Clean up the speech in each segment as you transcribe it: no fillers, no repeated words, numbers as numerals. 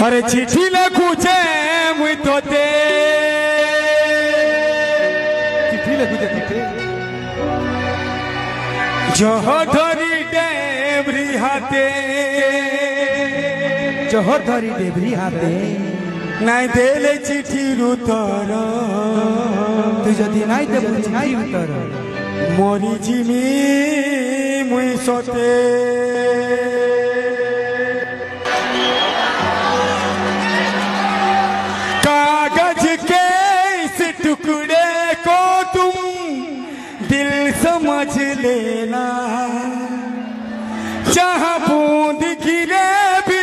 अरे चिट्ठी लिखुचे मुई तोते चिट्ठी लिखुचे चिट्ठी जहर धरी डेबरी हाथे जहर धरी डेबरी हाथे नाई देले चिट्ठी रुतर तु जदि नाई देबु चिट्ठी रुतर मरी जिमी मुई सते कागज के इस टुकड़े को तुम दिल समझ लेना जहाँ बूंद गिरे भी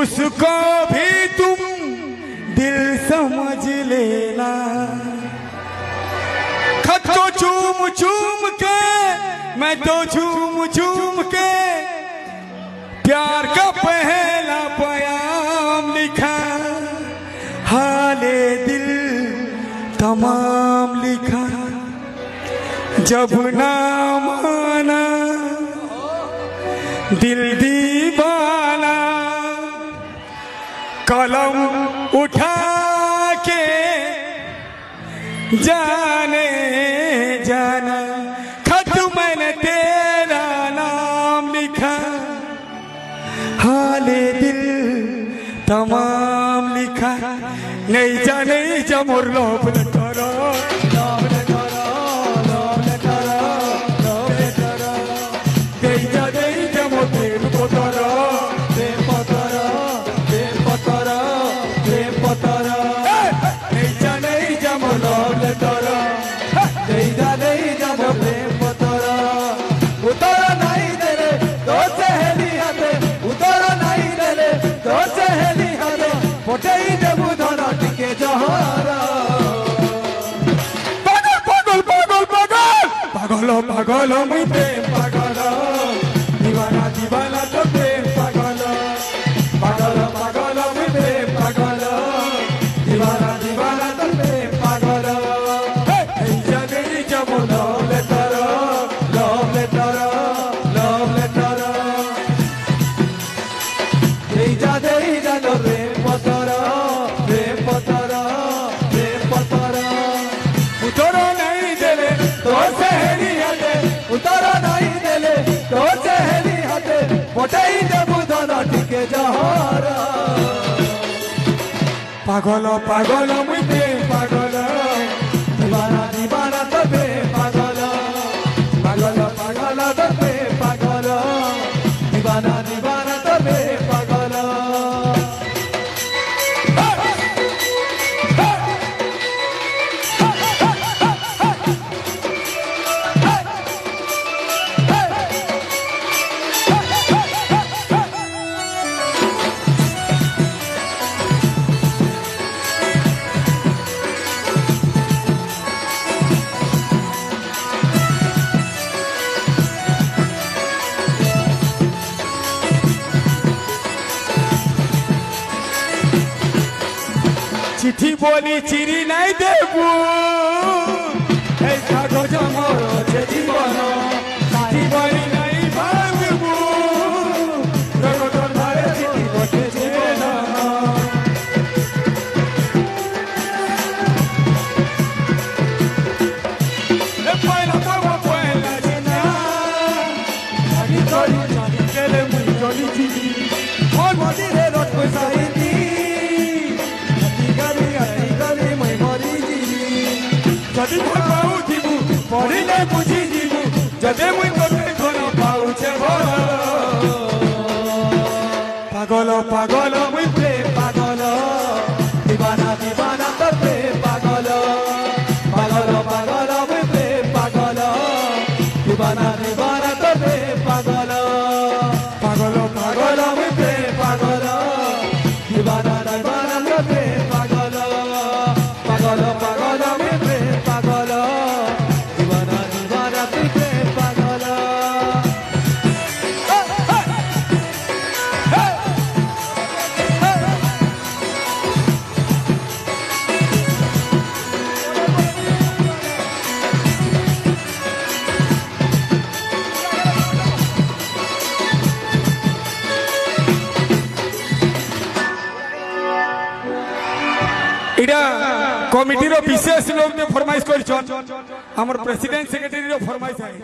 उसको भी तुम दिल समझ लेना खत तो चूम चूम के मैं तो चूम चूम के प्यार का पहला बयान लिखा हाले दिल तमाम लिखा जब ना माना दिल दीवाना कलम उठा के जाने जाना खत मैंने तेरा नाम लिखा हाले दिल तमाम लिखा नहीं जा मोर लोभ न करो लोभ न करो लोभ न करो लोभ न करो नहीं जा मोर प्रेम पतरो प्रेम पतरो प्रेम पतरो प्रेम पतरो नहीं जा मोर लोभ न करो नहीं जा मोर प्रेम पतरो उतरो नहीं देले तो सहेली हाथे उतरो नहीं देले तो सहेली हाथे पटेई देबु धन टिके जहरा पागल पागल पागल पागल पागल पागल मैं प्रेम पागल दीवाना दीवाना तो प्रेम पागल पागल पागल मैं प्रेम पागल दीवाना दीवाना तो प्रेम पागल जाने जब love letter love letter love letter दे जा लो प्रेम पतर प्रेम पतर प्रेम पतर उतरो नहीं देले तो सहेली हाथे उतरो नहीं देले तो सहेली हाथे पटेई देबु धन टिके जहरा पागल पागल मुई प्रेम पागल दीवाना दीवाना तो प्रेम पागल पागल पागल तो प्रेम पागल दीवाना दीवाना तो प्रेम पागल चिट्ठी बोली चिरी नहीं देबू कागज मोर जे जीवन चिट्ठी बोली नहीं भागबू धारे चिट्ठी बटे जीवन पहला जना जानी चली जानी केले मुई चली चिट्ठी और मोदी रे रोट को साइती जदि पाऊ जीवु पढ़िले बुझी जीवु जदे मुई कते घर पाउछे पागल पागल मुई प्रेम पागल दीवाना दीवाना तो प्रेम पागल पागल पागल मुई प्रेम पागल दीवाना दीवाना तो प्रेम पागल पागल पागल मुई प्रेम पागल दीवाना दीवाना तो प्रेम पागल पागल पागल मुई प्रेम पागल दीवाना दीवाना तो प्रेम पागल এটা কমিটির বিশেষ লোক ফরমাইশ করছেন আমার প্রেসিডেন্ট সেক্রেটারি ফরমাইশ আছে